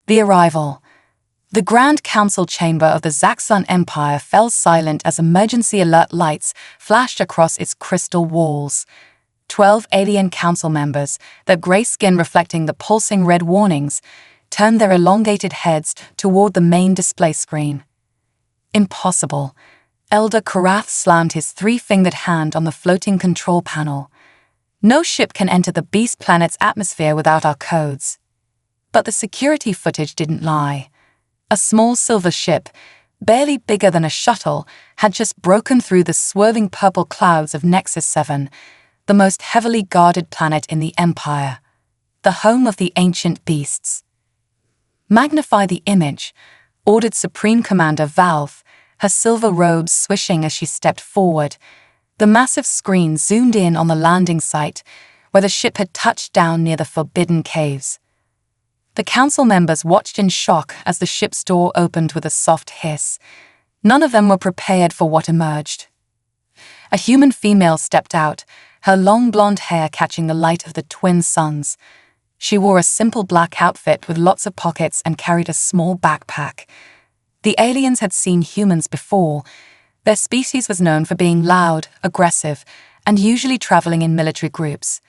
The arrival. The Grand Council chamber of the Zaxxon Empire fell silent as emergency alert lights flashed across its crystal walls. 12 alien council members, their gray skin reflecting the pulsing red warnings, turned their elongated heads toward the main display screen. Impossible. Elder Karath slammed his three-fingered hand on the floating control panel. No ship can enter the Beast Planet's atmosphere without our codes. But the security footage didn't lie. A small silver ship, barely bigger than a shuttle, had just broken through the swerving purple clouds of Nexus 7, the most heavily guarded planet in the Empire, the home of the ancient beasts. Magnify the image, ordered Supreme Commander Valve, her silver robes swishing as she stepped forward. The massive screen zoomed in on the landing site, where the ship had touched down near the Forbidden Caves. The council members watched in shock as the ship's door opened with a soft hiss. None of them were prepared for what emerged. A human female stepped out, her long blonde hair catching the light of the twin suns. She wore a simple black outfit with lots of pockets and carried a small backpack. The aliens had seen humans before. Their species was known for being loud, aggressive, and usually traveling in military groups.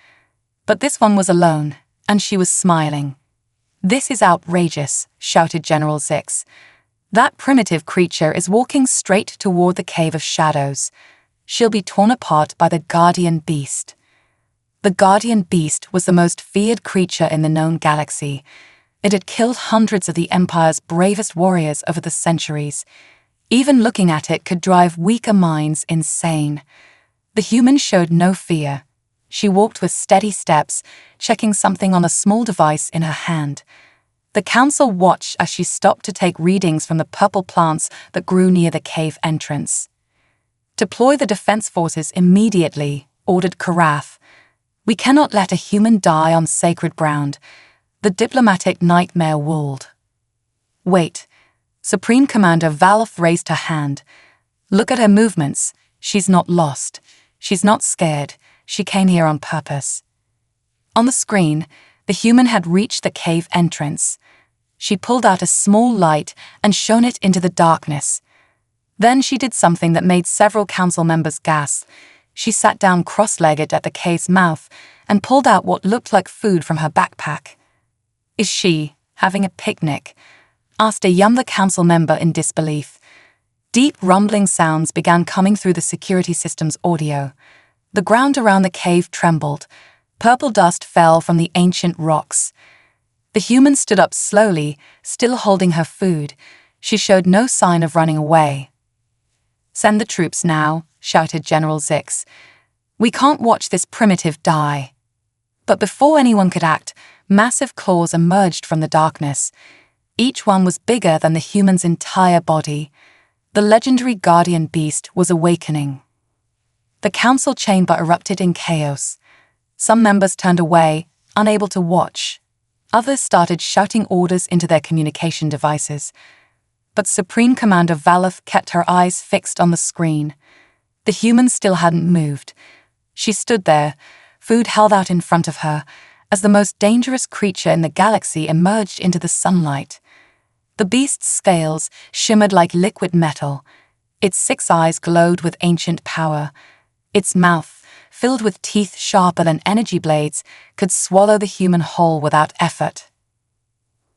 But this one was alone, and she was smiling. "This is outrageous," shouted General Zix. "That primitive creature is walking straight toward the Cave of Shadows. She'll be torn apart by the Guardian Beast." The Guardian Beast was the most feared creature in the known galaxy. It had killed hundreds of the Empire's bravest warriors over the centuries. Even looking at it could drive weaker minds insane. The human showed no fear. She walked with steady steps, checking something on a small device in her hand. The council watched as she stopped to take readings from the purple plants that grew near the cave entrance. "Deploy the defense forces immediately," ordered Karath. "We cannot let a human die on sacred ground." The diplomatic nightmare wooled. "Wait." Supreme Commander Valve raised her hand. "Look at her movements. She's not lost. She's not scared. She came here on purpose." On the screen, the human had reached the cave entrance. She pulled out a small light and shone it into the darkness. Then she did something that made several council members gasp. She sat down cross-legged at the cave's mouth and pulled out what looked like food from her backpack. "Is she having a picnic?" asked a younger council member in disbelief. Deep rumbling sounds began coming through the security system's audio. The ground around the cave trembled. Purple dust fell from the ancient rocks. The human stood up slowly, still holding her food. She showed no sign of running away. "Send the troops now," shouted General Zix. "We can't watch this primitive die." But before anyone could act, massive claws emerged from the darkness. Each one was bigger than the human's entire body. The legendary Guardian Beast was awakening. The council chamber erupted in chaos. Some members turned away, unable to watch. Others started shouting orders into their communication devices. But Supreme Commander Valeth kept her eyes fixed on the screen. The human still hadn't moved. She stood there, food held out in front of her, as the most dangerous creature in the galaxy emerged into the sunlight. The beast's scales shimmered like liquid metal. Its 6 eyes glowed with ancient power. Its mouth, filled with teeth sharper than energy blades, could swallow the human whole without effort.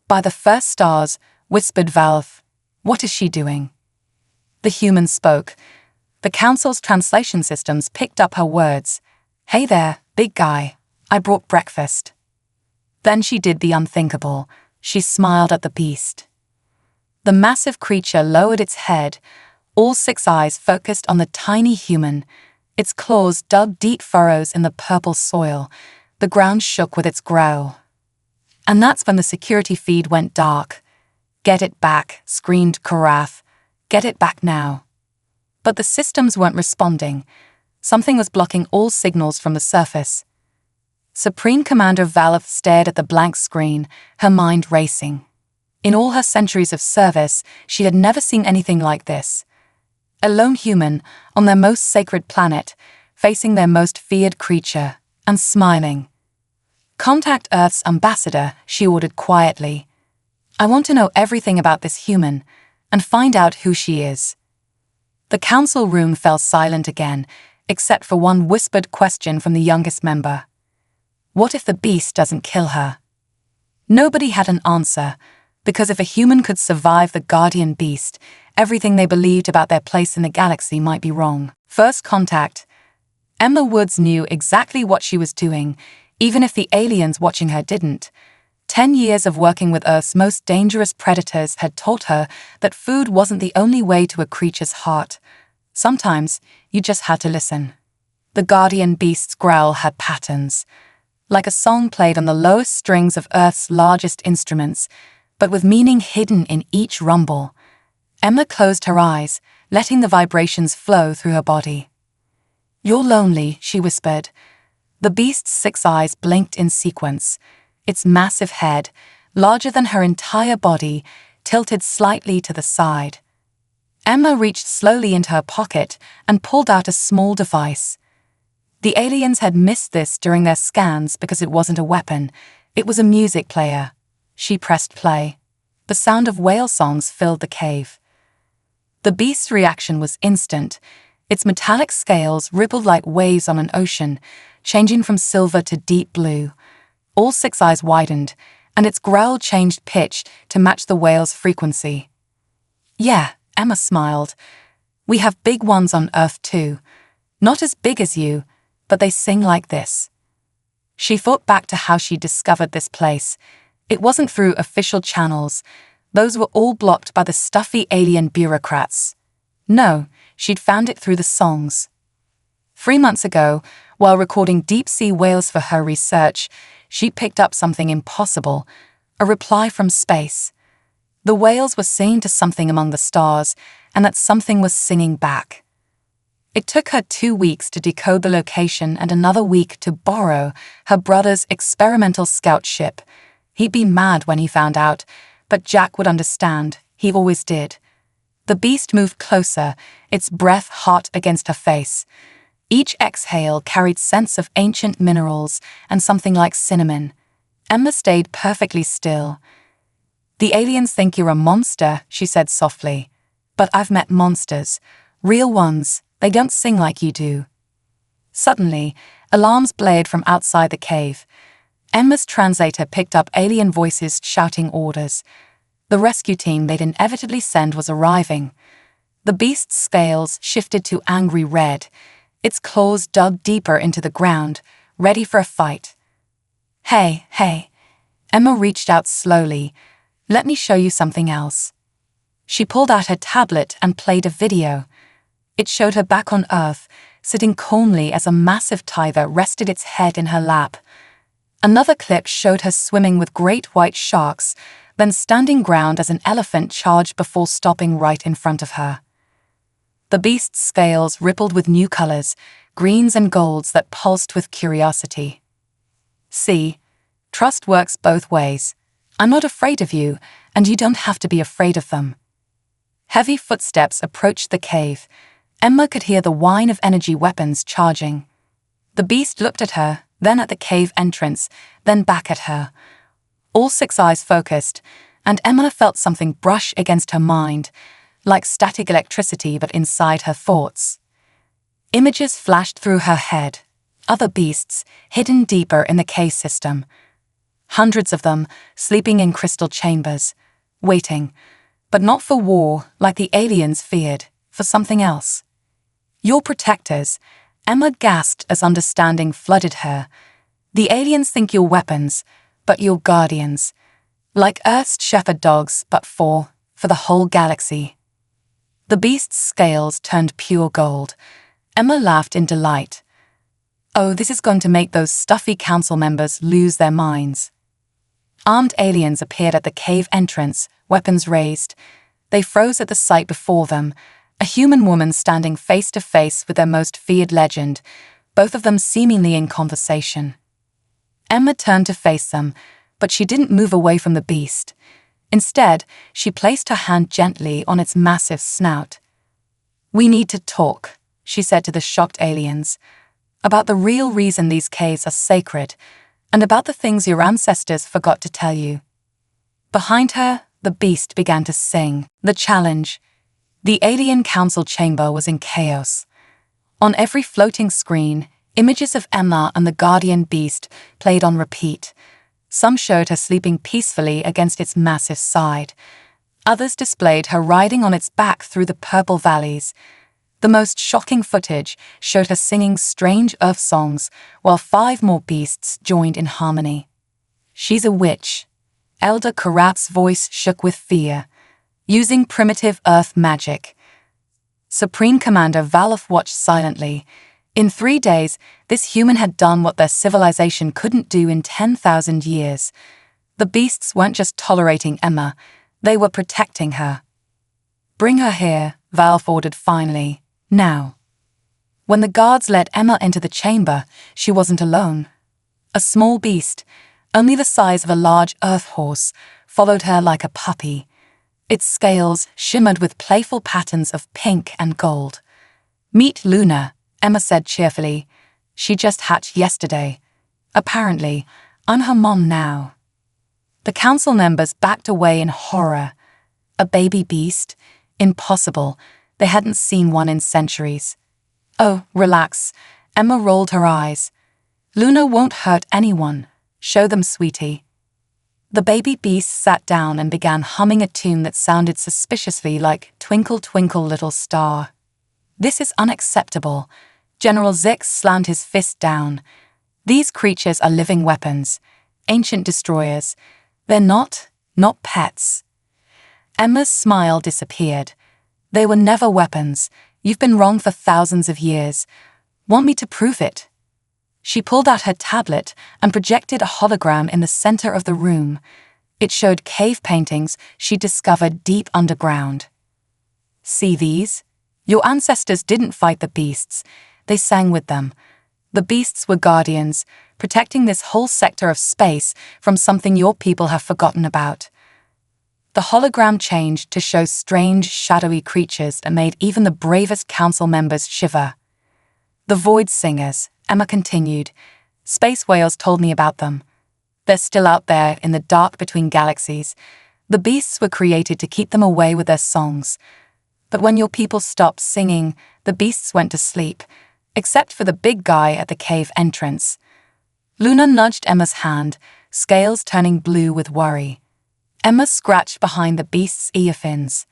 "By the first stars," whispered Valve. "What is she doing?" The human spoke. The council's translation systems picked up her words. "Hey there, big guy. I brought breakfast." Then she did the unthinkable. She smiled at the beast. The massive creature lowered its head, all 6 eyes focused on the tiny human. Its claws dug deep furrows in the purple soil. The ground shook with its growl. And that's when the security feed went dark. "Get it back," screamed Karath. "Get it back now." But the systems weren't responding. Something was blocking all signals from the surface. Supreme Commander Valeth stared at the blank screen, her mind racing. In all her centuries of service, she had never seen anything like this. A lone human, on their most sacred planet, facing their most feared creature, and smiling. "Contact Earth's ambassador," she ordered quietly. I want to know everything about this human and find out who she is. The council room fell silent again, except for one whispered question from the youngest member. What if the beast doesn't kill her? Nobody had an answer, because if a human could survive the guardian beast, everything they believed about their place in the galaxy might be wrong. First contact. Emma Woods knew exactly what she was doing, even if the aliens watching her didn't. 10 years of working with Earth's most dangerous predators had taught her that food wasn't the only way to a creature's heart. Sometimes, you just had to listen. The guardian beast's growl had patterns, like a song played on the lowest strings of Earth's largest instruments, but with meaning hidden in each rumble. Emma closed her eyes, letting the vibrations flow through her body. You're lonely, she whispered. The beast's 6 eyes blinked in sequence. Its massive head, larger than her entire body, tilted slightly to the side. Emma reached slowly into her pocket and pulled out a small device. The aliens had missed this during their scans because it wasn't a weapon. It was a music player. She pressed play. The sound of whale songs filled the cave. The beast's reaction was instant. Its metallic scales rippled like waves on an ocean, changing from silver to deep blue. All 6 eyes widened, and its growl changed pitch to match the whale's frequency. Yeah, Emma smiled. We have big ones on Earth too. Not as big as you, but they sing like this. She thought back to how she discovered this place. It wasn't through official channels. Those were all blocked by the stuffy alien bureaucrats. No, she'd found it through the songs. 3 months ago, while recording deep-sea whales for her research, she picked up something impossible, a reply from space. The whales were singing to something among the stars, and that something was singing back. It took her 2 weeks to decode the location and another week to borrow her brother's experimental scout ship. He'd be mad when he found out, but Jack would understand. He always did. The beast moved closer, its breath hot against her face. Each exhale carried scents of ancient minerals and something like cinnamon. Emma stayed perfectly still. The aliens think you're a monster, she said softly. But I've met monsters. Real ones. They don't sing like you do. Suddenly, alarms blared from outside the cave. Emma's translator picked up alien voices shouting orders. The rescue team they'd inevitably send was arriving. The beast's scales shifted to angry red. Its claws dug deeper into the ground, ready for a fight. Hey. Emma reached out slowly. Let me show you something else. She pulled out her tablet and played a video. It showed her back on Earth, sitting calmly as a massive tiger rested its head in her lap. Another clip showed her swimming with great white sharks, then standing ground as an elephant charged before stopping right in front of her. The beast's scales rippled with new colors, greens and golds that pulsed with curiosity. See, trust works both ways. I'm not afraid of you, and you don't have to be afraid of them. Heavy footsteps approached the cave. Emma could hear the whine of energy weapons charging. The beast looked at her, then at the cave entrance, then back at her. All 6 eyes focused, and Emma felt something brush against her mind, like static electricity but inside her thoughts. Images flashed through her head. Other beasts, hidden deeper in the cave system. Hundreds of them, sleeping in crystal chambers, waiting, but not for war like the aliens feared, for something else. Your protectors, Emma gasped as understanding flooded her. The aliens think you're weapons, but you're guardians. Like Earth's shepherd dogs, but for the whole galaxy. The beast's scales turned pure gold. Emma laughed in delight. Oh, this is going to make those stuffy council members lose their minds. Armed aliens appeared at the cave entrance, weapons raised. They froze at the sight before them, a human woman standing face to face with their most feared legend, both of them seemingly in conversation. Emma turned to face them, but she didn't move away from the beast. Instead, she placed her hand gently on its massive snout. We need to talk, she said to the shocked aliens, about the real reason these caves are sacred, and about the things your ancestors forgot to tell you. Behind her, the beast began to sing. The challenge. The alien council chamber was in chaos. On every floating screen, images of Emma and the guardian beast played on repeat. Some showed her sleeping peacefully against its massive side. Others displayed her riding on its back through the purple valleys. The most shocking footage showed her singing strange earth songs while 5 more beasts joined in harmony. "She's a witch." Elder Karat's voice shook with fear. "Using primitive earth magic." Supreme Commander Valoth watched silently. In 3 days, this human had done what their civilization couldn't do in 10,000 years. The beasts weren't just tolerating Emma, they were protecting her. "Bring her here," Valoth ordered finally. "Now." When the guards led Emma into the chamber, she wasn't alone. A small beast, only the size of a large earth horse, followed her like a puppy. Its scales shimmered with playful patterns of pink and gold. "Meet Luna," Emma said cheerfully. "She just hatched yesterday. Apparently, I'm her mom now." The council members backed away in horror. A baby beast? Impossible. They hadn't seen one in centuries. "Oh, relax." Emma rolled her eyes. "Luna won't hurt anyone. Show them, sweetie." The baby beast sat down and began humming a tune that sounded suspiciously like "Twinkle, Twinkle, Little Star." "This is unacceptable." General Zix slammed his fist down. "These creatures are living weapons, ancient destroyers. They're not pets." Emma's smile disappeared. "They were never weapons. You've been wrong for thousands of years. Want me to prove it?" She pulled out her tablet and projected a hologram in the center of the room. It showed cave paintings she discovered deep underground. "See these? Your ancestors didn't fight the beasts. They sang with them. The beasts were guardians, protecting this whole sector of space from something your people have forgotten about." The hologram changed to show strange, shadowy creatures that made even the bravest council members shiver. "The Void Singers," Emma continued. "Space whales told me about them. They're still out there in the dark between galaxies. The beasts were created to keep them away with their songs. But when your people stopped singing, the beasts went to sleep, except for the big guy at the cave entrance." Luna nudged Emma's hand, scales turning blue with worry. Emma scratched behind the beast's ear fins.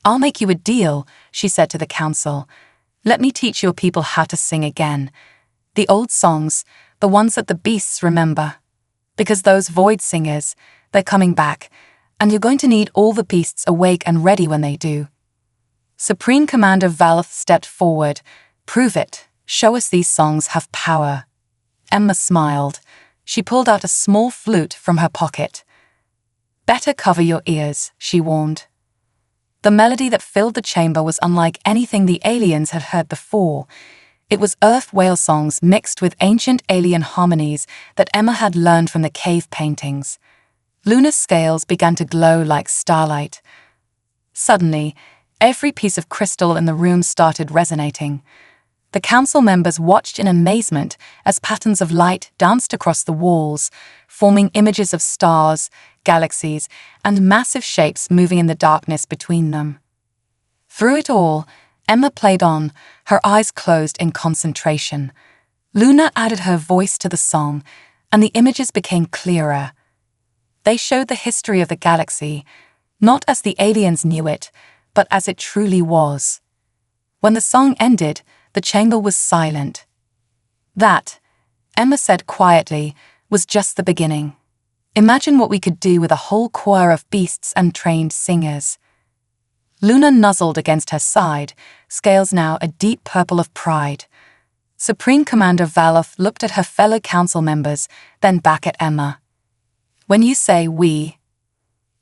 "I'll make you a deal," she said to the council. "Let me teach your people how to sing again. The old songs, the ones that the beasts remember. Because those void singers, they're coming back, and you're going to need all the beasts awake and ready when they do." Supreme Commander Valoth stepped forward. "Prove it. Show us these songs have power." Emma smiled. She pulled out a small flute from her pocket. "Better cover your ears," she warned. The melody that filled the chamber was unlike anything the aliens had heard before. It was earth whale songs mixed with ancient alien harmonies that Emma had learned from the cave paintings. Luna's scales began to glow like starlight. Suddenly, every piece of crystal in the room started resonating. The council members watched in amazement as patterns of light danced across the walls, forming images of stars, galaxies, and massive shapes moving in the darkness between them. Through it all, Emma played on, her eyes closed in concentration. Luna added her voice to the song, and the images became clearer. They showed the history of the galaxy, not as the aliens knew it, but as it truly was. When the song ended, the chamber was silent. "That," Emma said quietly, "was just the beginning. Imagine what we could do with a whole choir of beasts and trained singers." Luna nuzzled against her side, scales now a deep purple of pride. Supreme Commander Valoth looked at her fellow council members, then back at Emma. "When you say we..."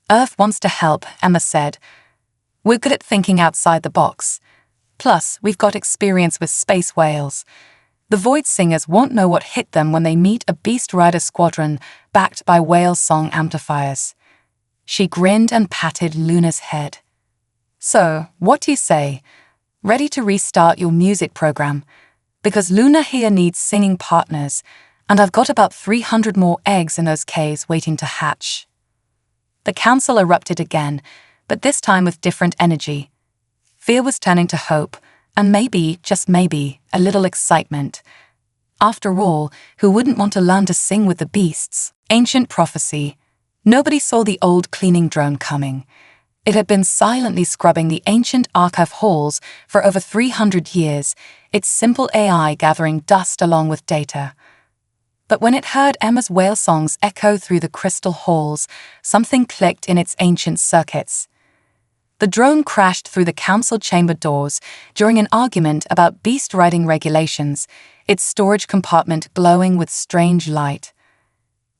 "Earth wants to help," Emma said. "We're good at thinking outside the box. Plus, we've got experience with space whales. The Void Singers won't know what hit them when they meet a Beast Rider squadron backed by whale song amplifiers." She grinned and patted Luna's head. "So, what do you say? Ready to restart your music program? Because Luna here needs singing partners, and I've got about 300 more eggs in those caves waiting to hatch." The council erupted again, but this time with different energy. Fear was turning to hope, and maybe, just maybe, a little excitement. After all, who wouldn't want to learn to sing with the beasts? Ancient prophecy. Nobody saw the old cleaning drone coming. It had been silently scrubbing the ancient archive halls for over 300 years, its simple AI gathering dust along with data. But when it heard Emma's whale songs echo through the crystal halls, something clicked in its ancient circuits. The drone crashed through the council chamber doors during an argument about beast riding regulations, its storage compartment glowing with strange light.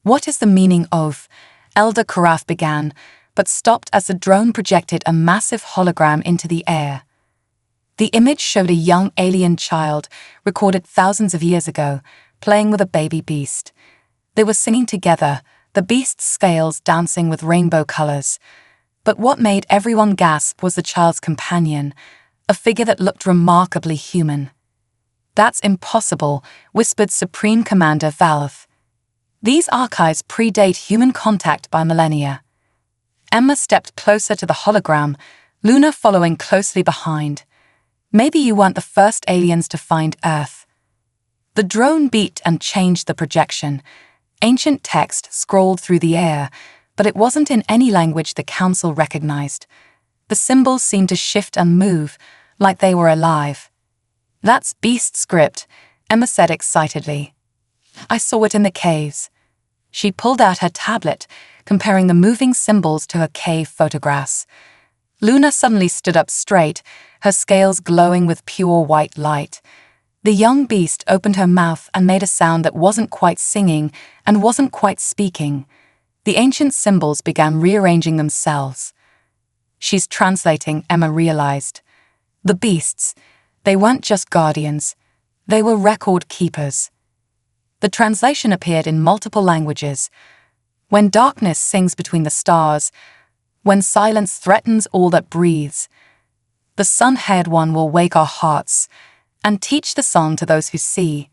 "What is the meaning of?" Elder Karaf began, but stopped as the drone projected a massive hologram into the air. The image showed a young alien child, recorded thousands of years ago, playing with a baby beast. They were singing together, the beast's scales dancing with rainbow colors. But what made everyone gasp was the child's companion, a figure that looked remarkably human. "That's impossible," whispered Supreme Commander Valve. "These archives predate human contact by millennia." Emma stepped closer to the hologram, Luna following closely behind. "Maybe you weren't the first aliens to find Earth." The drone beat and changed the projection. Ancient text scrolled through the air, but it wasn't in any language the council recognized. The symbols seemed to shift and move, like they were alive. "That's beast script," Emma said excitedly. "I saw it in the caves." She pulled out her tablet, comparing the moving symbols to her cave photographs. Luna suddenly stood up straight, her scales glowing with pure white light. The young beast opened her mouth and made a sound that wasn't quite singing and wasn't quite speaking. The ancient symbols began rearranging themselves. "She's translating," Emma realized. The beasts, they weren't just guardians, they were record keepers. The translation appeared in multiple languages. "When darkness sings between the stars, when silence threatens all that breathes, the sun-haired one will wake our hearts and teach the song to those who see.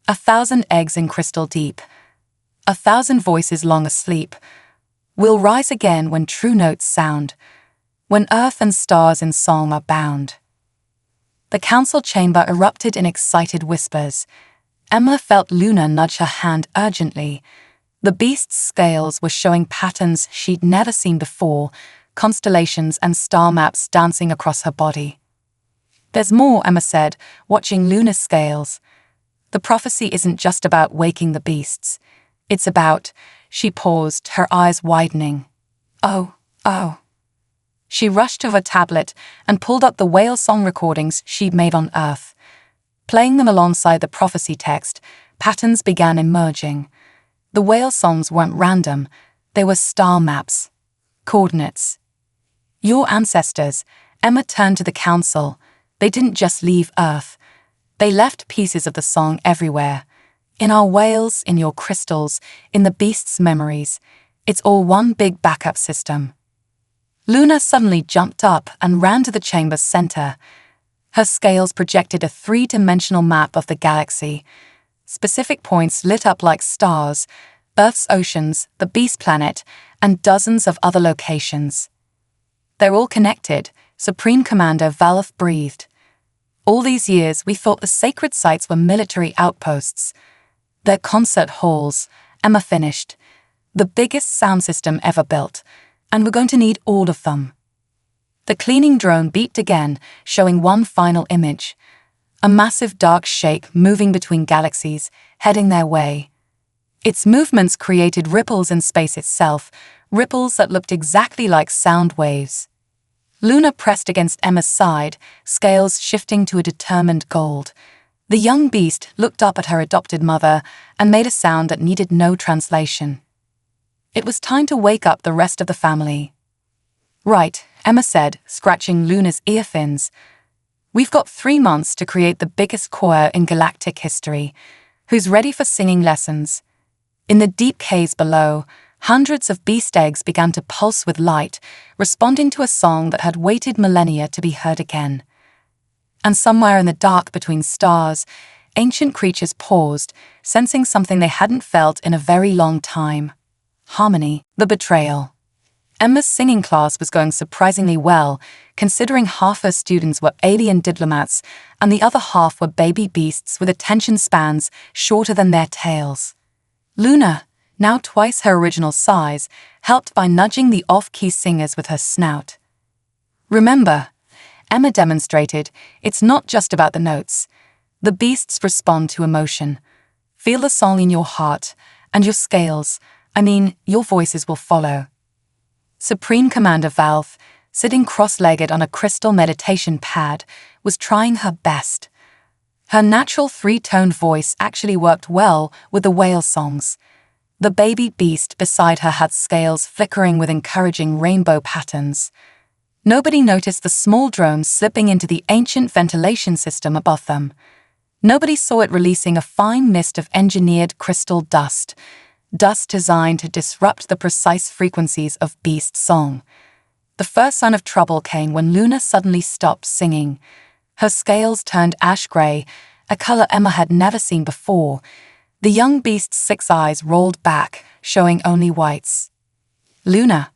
1,000 eggs in crystal deep, 1,000 voices long asleep, will rise again when true notes sound, when earth and stars in song are bound." The council chamber erupted in excited whispers. Emma felt Luna nudge her hand urgently. The beast's scales were showing patterns she'd never seen before, constellations and star maps dancing across her body. "There's more," Emma said, watching Luna's scales. "The prophecy isn't just about waking the beasts. It's about—" She paused, her eyes widening. Oh. She rushed to her tablet and pulled up the whale song recordings she'd made on Earth. Playing them alongside the prophecy text, patterns began emerging. The whale songs weren't random, they were star maps, coordinates. "Your ancestors," Emma turned to the council. "They didn't just leave Earth. They left pieces of the song everywhere. In our whales, in your crystals, in the beast's memories. It's all one big backup system." Luna suddenly jumped up and ran to the chamber's center. Her scales projected a three-dimensional map of the galaxy. Specific points lit up like stars, Earth's oceans, the beast planet, and dozens of other locations. "They're all connected," Supreme Commander Valve breathed. "All these years we thought the sacred sites were military outposts. They're concert halls," Emma finished. "The biggest sound system ever built, and we're going to need all of them." The cleaning drone beeped again, showing one final image. A massive dark shape moving between galaxies, heading their way. Its movements created ripples in space itself, ripples that looked exactly like sound waves. Luna pressed against Emma's side, scales shifting to a determined gold. The young beast looked up at her adopted mother and made a sound that needed no translation. It was time to wake up the rest of the family. "Right," Emma said, scratching Luna's ear fins. "We've got 3 months to create the biggest choir in galactic history. Who's ready for singing lessons?" In the deep caves below, hundreds of beast eggs began to pulse with light, responding to a song that had waited millennia to be heard again. And somewhere in the dark between stars, ancient creatures paused, sensing something they hadn't felt in a very long time. Harmony. The betrayal. Emma's singing class was going surprisingly well, considering half her students were alien diplomats and the other half were baby beasts with attention spans shorter than their tails. Luna, now twice her original size, helped by nudging the off-key singers with her snout. Remember, Emma demonstrated, it's not just about the notes. The beasts respond to emotion. Feel the song in your heart, and your scales, your voices will follow. Supreme Commander Valve, sitting cross-legged on a crystal meditation pad, was trying her best. Her natural three-toned voice actually worked well with the whale songs. The baby beast beside her had scales flickering with encouraging rainbow patterns. Nobody noticed the small drone slipping into the ancient ventilation system above them. Nobody saw it releasing a fine mist of engineered crystal dust designed to disrupt the precise frequencies of beast song. The first sign of trouble came when Luna suddenly stopped singing. Her scales turned ash-gray, a color Emma had never seen before. The young beast's 6 eyes rolled back, showing only whites. Luna.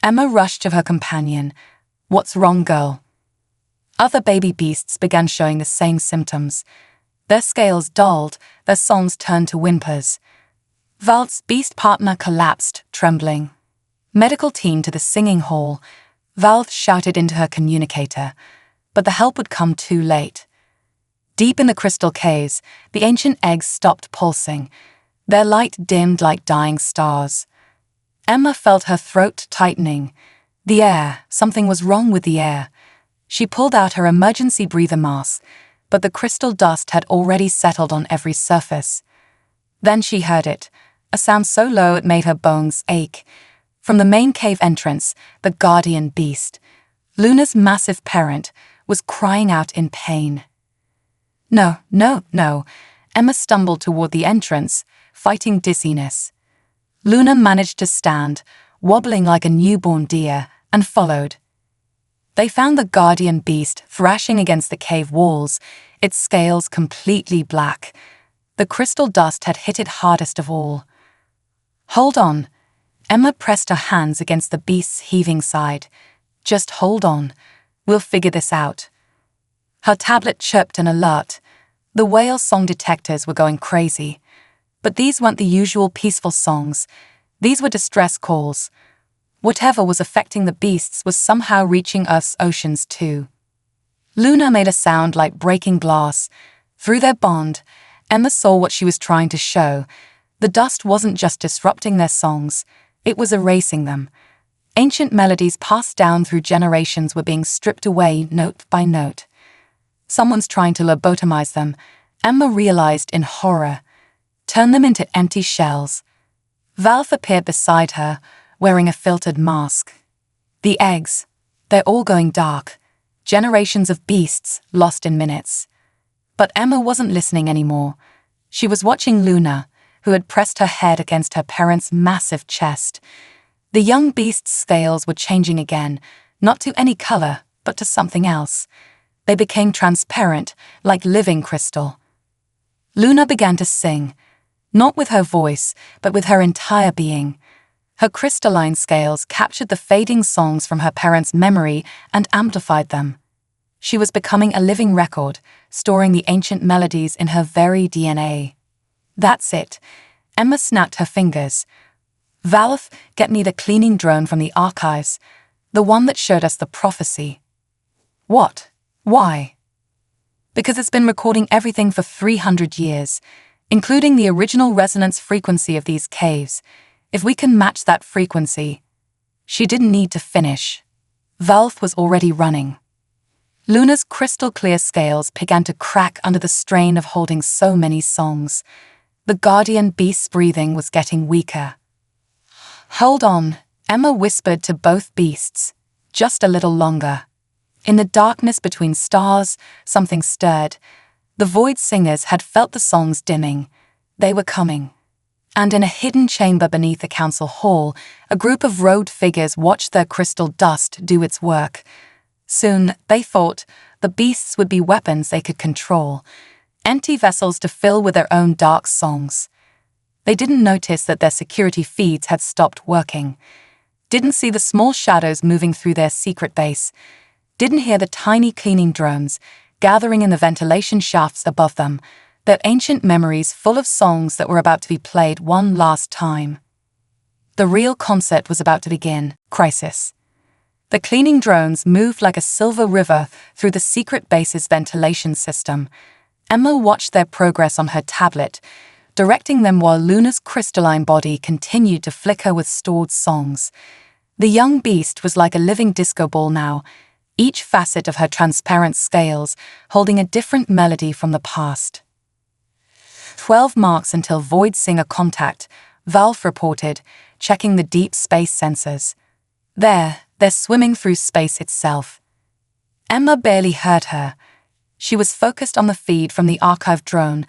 Emma rushed to her companion. What's wrong, girl? Other baby beasts began showing the same symptoms. Their scales dulled, their songs turned to whimpers. Valve's beast partner collapsed, trembling. Medical team to the singing hall. Valve shouted into her communicator, but the help would come too late. Deep in the crystal caves, the ancient eggs stopped pulsing. Their light dimmed like dying stars. Emma felt her throat tightening. The air, something was wrong with the air. She pulled out her emergency breather mask, but the crystal dust had already settled on every surface. Then she heard it, a sound so low it made her bones ache. From the main cave entrance, the guardian beast, Luna's massive parent, was crying out in pain. No. Emma stumbled toward the entrance, fighting dizziness. Luna managed to stand, wobbling like a newborn deer, and followed. They found the guardian beast thrashing against the cave walls, its scales completely black. The crystal dust had hit it hardest of all. Hold on. Emma pressed her hands against the beast's heaving side. Just hold on. We'll figure this out. Her tablet chirped an alert. The whale song detectors were going crazy. But these weren't the usual peaceful songs. These were distress calls. Whatever was affecting the beasts was somehow reaching Earth's oceans too. Luna made a sound like breaking glass. Through their bond, Emma saw what she was trying to show. The dust wasn't just disrupting their songs, it was erasing them. Ancient melodies passed down through generations were being stripped away note by note. Someone's trying to lobotomize them, Emma realized in horror. Turn them into empty shells. Valve appeared beside her, wearing a filtered mask. The eggs, they're all going dark. Generations of beasts lost in minutes. But Emma wasn't listening anymore. She was watching Luna, who had pressed her head against her parents' massive chest. The young beast's scales were changing again, not to any color, but to something else. They became transparent, like living crystal. Luna began to sing, not with her voice, but with her entire being. Her crystalline scales captured the fading songs from her parents' memory and amplified them. She was becoming a living record, storing the ancient melodies in her very DNA. That's it. Emma snapped her fingers. Valve, get me the cleaning drone from the archives, the one that showed us the prophecy. What? Why? Because it's been recording everything for 300 years, including the original resonance frequency of these caves. If we can match that frequency. She didn't need to finish. Valve was already running. Luna's crystal-clear scales began to crack under the strain of holding so many songs. The guardian beast's breathing was getting weaker. Hold on, Emma whispered to both beasts. Just a little longer. In the darkness between stars, something stirred. The void singers had felt the songs dimming. They were coming. And in a hidden chamber beneath the council hall, a group of robed figures watched their crystal dust do its work. Soon, they thought, the beasts would be weapons they could control, empty vessels to fill with their own dark songs. They didn't notice that their security feeds had stopped working. didn't see the small shadows moving through their secret base, didn't hear the tiny cleaning drones gathering in the ventilation shafts above them, their ancient memories full of songs that were about to be played one last time. The real concert was about to begin. Crisis. The cleaning drones moved like a silver river through the secret base's ventilation system. Emma watched their progress on her tablet, directing them while Luna's crystalline body continued to flicker with stored songs. The young beast was like a living disco ball now, each facet of her transparent scales holding a different melody from the past. 12 marks until void singer contact, Valve reported, checking the deep space sensors. They're swimming through space itself. Emma barely heard her. She was focused on the feed from the archive drone,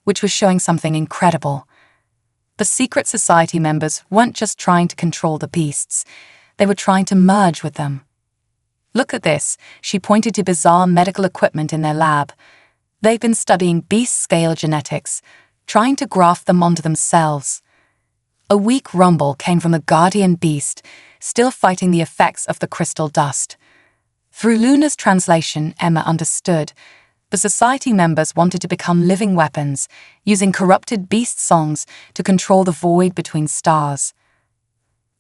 which was showing something incredible. The secret society members weren't just trying to control the beasts, they were trying to merge with them. Look at this, she pointed to bizarre medical equipment in their lab. They've been studying beast-scale genetics, trying to graft them onto themselves. A weak rumble came from the guardian beast, still fighting the effects of the crystal dust. Through Luna's translation, Emma understood. The society members wanted to become living weapons, using corrupted beast songs to control the void between stars.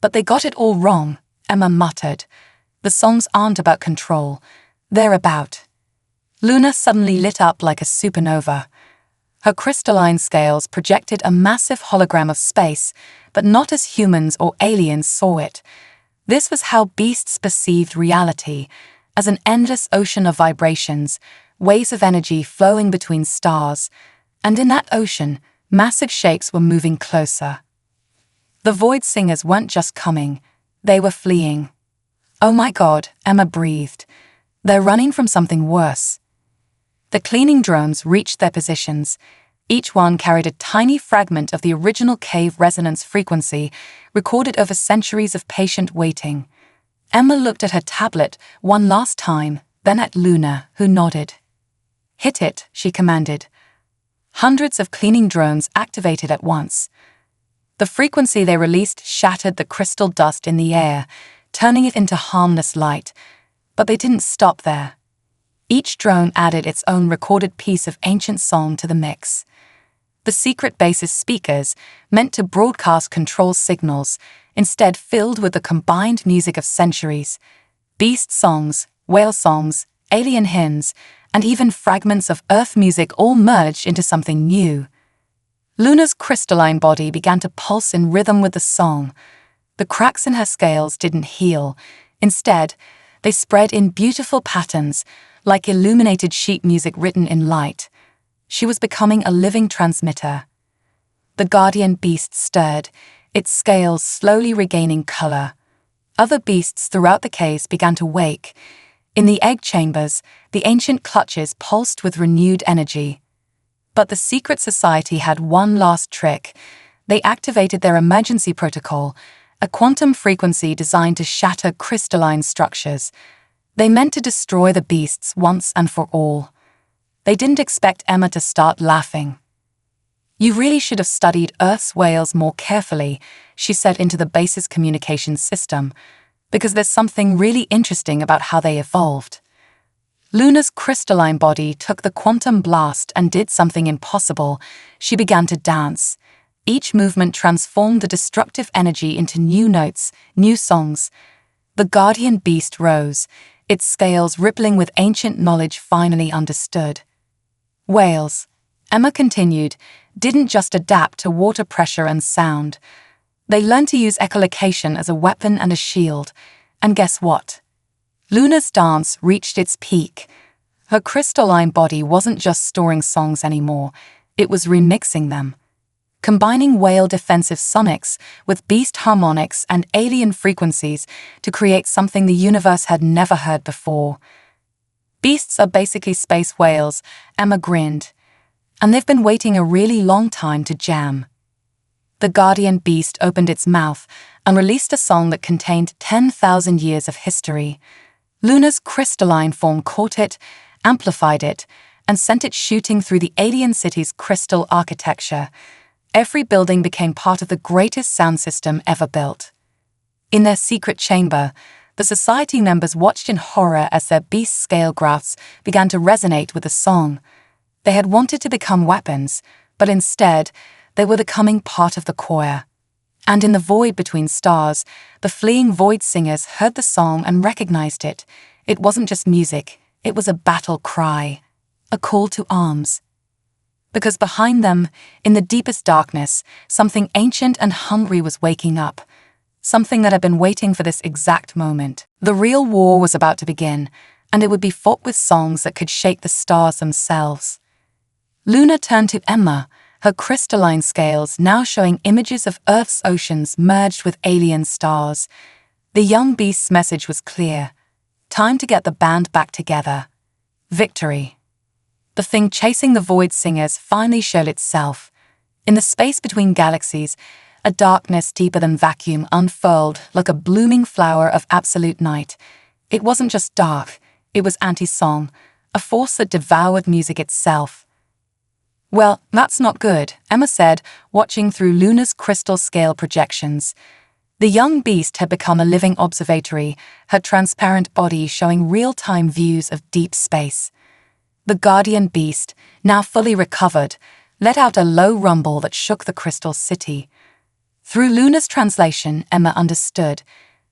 But they got it all wrong, Emma muttered. The songs aren't about control, they're about. Luna suddenly lit up like a supernova. Her crystalline scales projected a massive hologram of space, but not as humans or aliens saw it. This was how beasts perceived reality, as an endless ocean of vibrations, waves of energy flowing between stars, and in that ocean, massive shapes were moving closer. The void singers weren't just coming, they were fleeing. Oh my God, Emma breathed. They're running from something worse. The cleaning drones reached their positions. Each one carried a tiny fragment of the original cave resonance frequency, recorded over centuries of patient waiting. Emma looked at her tablet one last time, then at Luna, who nodded. Hit it, she commanded. Hundreds of cleaning drones activated at once. The frequency they released shattered the crystal dust in the air, turning it into harmless light. But they didn't stop there. Each drone added its own recorded piece of ancient song to the mix. The secret base's speakers, meant to broadcast control signals, instead filled with the combined music of centuries. Beast songs, whale songs, alien hymns, and even fragments of earth music all merged into something new. Luna's crystalline body began to pulse in rhythm with the song. The cracks in her scales didn't heal. Instead, they spread in beautiful patterns, like illuminated sheet music written in light. She was becoming a living transmitter. The guardian beast stirred, its scales slowly regaining color. Other beasts throughout the caves began to wake. In the egg chambers, the ancient clutches pulsed with renewed energy. But the secret society had one last trick. They activated their emergency protocol, a quantum frequency designed to shatter crystalline structures. They meant to destroy the beasts once and for all. They didn't expect Emma to start laughing. You really should have studied Earth's whales more carefully, she said into the base's communications system, because there's something really interesting about how they evolved. Luna's crystalline body took the quantum blast and did something impossible. She began to dance. Each movement transformed the destructive energy into new notes, new songs. The guardian beast rose, its scales rippling with ancient knowledge finally understood. Whales, Emma continued, didn't just adapt to water pressure and sound. They learned to use echolocation as a weapon and a shield. And guess what? Luna's dance reached its peak. Her crystalline body wasn't just storing songs anymore, it was remixing them. Combining whale defensive sonics with beast harmonics and alien frequencies to create something the universe had never heard before. Beasts are basically space whales, Emma grinned, and they've been waiting a really long time to jam. The guardian beast opened its mouth and released a song that contained 10,000 years of history. Luna's crystalline form caught it, amplified it, and sent it shooting through the alien city's crystal architecture. Every building became part of the greatest sound system ever built. In their secret chamber, the society members watched in horror as their beast scale graphs began to resonate with the song. They had wanted to become weapons, but instead, they were becoming part of the choir. And in the void between stars, the fleeing void singers heard the song and recognized it. It wasn't just music, it was a battle cry, a call to arms. Because behind them, in the deepest darkness, something ancient and hungry was waking up. Something that had been waiting for this exact moment. The real war was about to begin, and it would be fought with songs that could shake the stars themselves. Luna turned to Emma, her crystalline scales now showing images of Earth's oceans merged with alien stars. The young beast's message was clear. Time to get the band back together. Victory. The thing chasing the void singers finally showed itself. In the space between galaxies, a darkness deeper than vacuum unfurled like a blooming flower of absolute night. It wasn't just dark, it was anti-song, a force that devoured music itself. Well, that's not good, Emma said, watching through Luna's crystal scale projections. The young beast had become a living observatory, her transparent body showing real-time views of deep space. The guardian beast, now fully recovered, let out a low rumble that shook the crystal city. Through Luna's translation, Emma understood.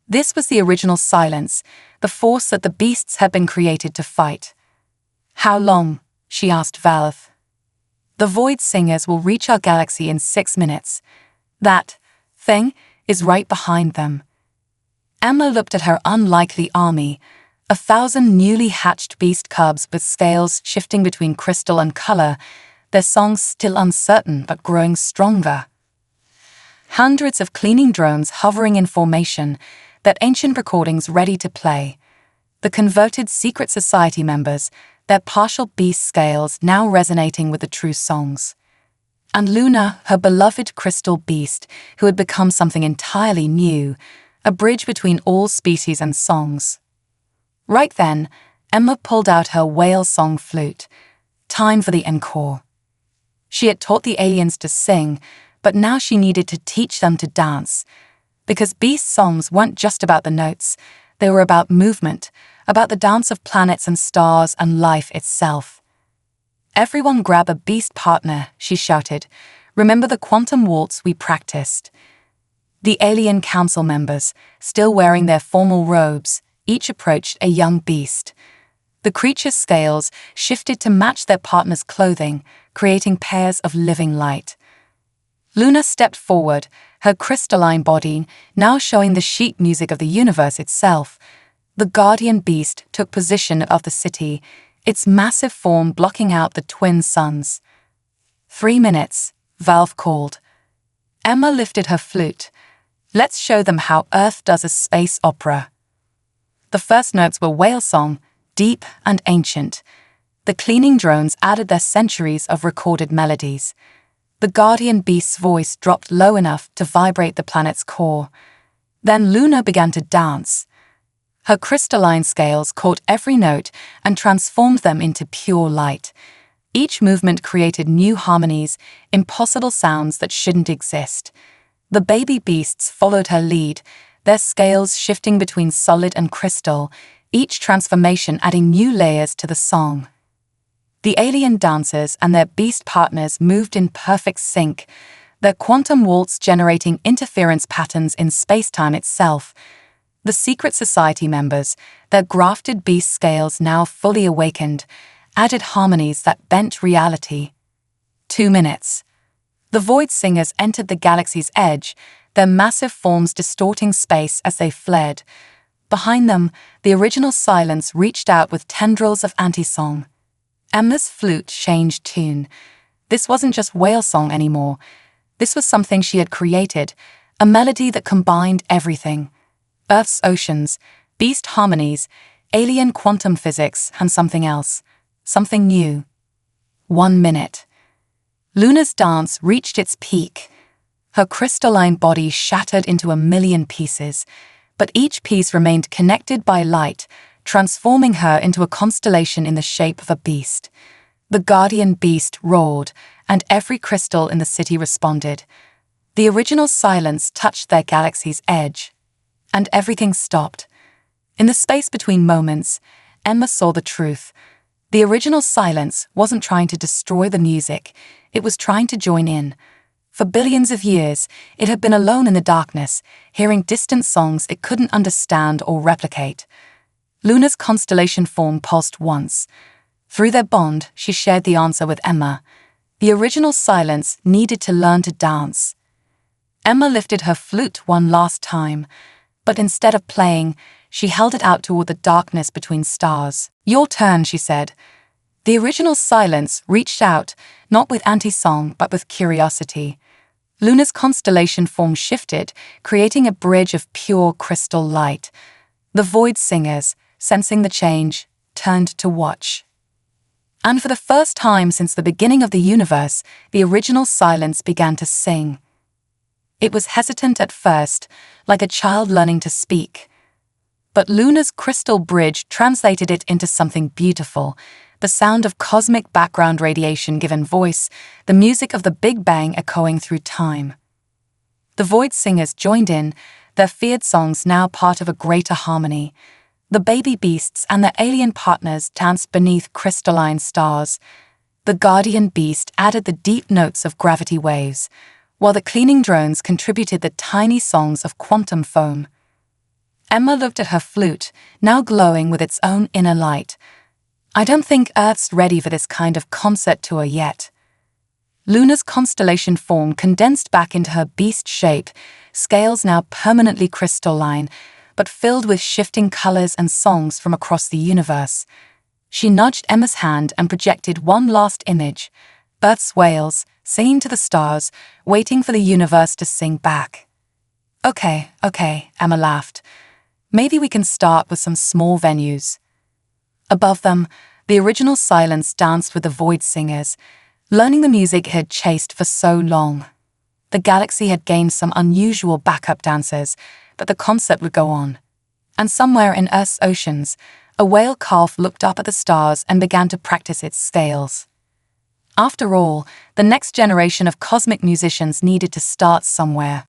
This was the original silence, the force that the beasts had been created to fight. How long? She asked Valve. The void singers will reach our galaxy in 6 minutes. That thing is right behind them. Emma looked at her unlikely army, 1,000 newly hatched beast cubs with scales shifting between crystal and color, their songs still uncertain but growing stronger. Hundreds of cleaning drones hovering in formation, their ancient recordings ready to play. The converted secret society members, their partial beast scales now resonating with the true songs. And Luna, her beloved crystal beast, who had become something entirely new, a bridge between all species and songs. Right then, Emma pulled out her whale song flute. Time for the encore. She had taught the aliens to sing, but now she needed to teach them to dance. Because beast songs weren't just about the notes, they were about movement, about the dance of planets and stars and life itself. Everyone grab a beast partner, she shouted. Remember the quantum waltz we practiced. The alien council members, still wearing their formal robes, each approached a young beast. The creature's scales shifted to match their partner's clothing, creating pairs of living light. Luna stepped forward, her crystalline body now showing the sheet music of the universe itself. The guardian beast took position of the city, its massive form blocking out the twin suns. 3 minutes, Valve called. Emma lifted her flute. Let's show them how Earth does a space opera. The first notes were whale song, deep and ancient. The cleaning drones added their centuries of recorded melodies. The guardian beast's voice dropped low enough to vibrate the planet's core. Then Luna began to dance. Her crystalline scales caught every note and transformed them into pure light. Each movement created new harmonies, impossible sounds that shouldn't exist. The baby beasts followed her lead, their scales shifting between solid and crystal, each transformation adding new layers to the song. The alien dancers and their beast partners moved in perfect sync, their quantum waltz generating interference patterns in space-time itself. The secret society members, their grafted beast scales now fully awakened, added harmonies that bent reality. 2 minutes. The void singers entered the galaxy's edge, their massive forms distorting space as they fled. Behind them, the original silence reached out with tendrils of anti-song. Emma's flute changed tune. This wasn't just whale song anymore. This was something she had created, a melody that combined everything. Earth's oceans, beast harmonies, alien quantum physics, and something else. Something new. 1 minute. Luna's dance reached its peak. Her crystalline body shattered into 1,000,000 pieces, but each piece remained connected by light, transforming her into a constellation in the shape of a beast. The guardian beast roared, and every crystal in the city responded. The original silence touched their galaxy's edge. And everything stopped. In the space between moments, Emma saw the truth. The original silence wasn't trying to destroy the music, it was trying to join in. For billions of years, it had been alone in the darkness, hearing distant songs it couldn't understand or replicate. Luna's constellation form pulsed once. Through their bond, she shared the answer with Emma. The original silence needed to learn to dance. Emma lifted her flute one last time, but instead of playing, she held it out toward the darkness between stars. "Your turn," she said. The original silence reached out, not with anti-song but with curiosity. Luna's constellation form shifted, creating a bridge of pure crystal light. The void singers, sensing the change, turned to watch. And for the first time since the beginning of the universe, the original silence began to sing. It was hesitant at first, like a child learning to speak. But Luna's crystal bridge translated it into something beautiful, the sound of cosmic background radiation given voice, the music of the Big Bang echoing through time. The void singers joined in, their feared songs now part of a greater harmony. The baby beasts and their alien partners danced beneath crystalline stars. The guardian beast added the deep notes of gravity waves, while the cleaning drones contributed the tiny songs of quantum foam. Emma looked at her flute, now glowing with its own inner light. "I don't think Earth's ready for this kind of concert tour yet." Luna's constellation form condensed back into her beast shape, scales now permanently crystalline, but filled with shifting colors and songs from across the universe. She nudged Emma's hand and projected one last image: Earth's whales, singing to the stars, waiting for the universe to sing back. Okay, Emma laughed. "Maybe we can start with some small venues." Above them, the original silence danced with the void singers, learning the music it had chased for so long. The galaxy had gained some unusual backup dancers, but the concert would go on. And somewhere in Earth's oceans, a whale calf looked up at the stars and began to practice its scales. After all, the next generation of cosmic musicians needed to start somewhere.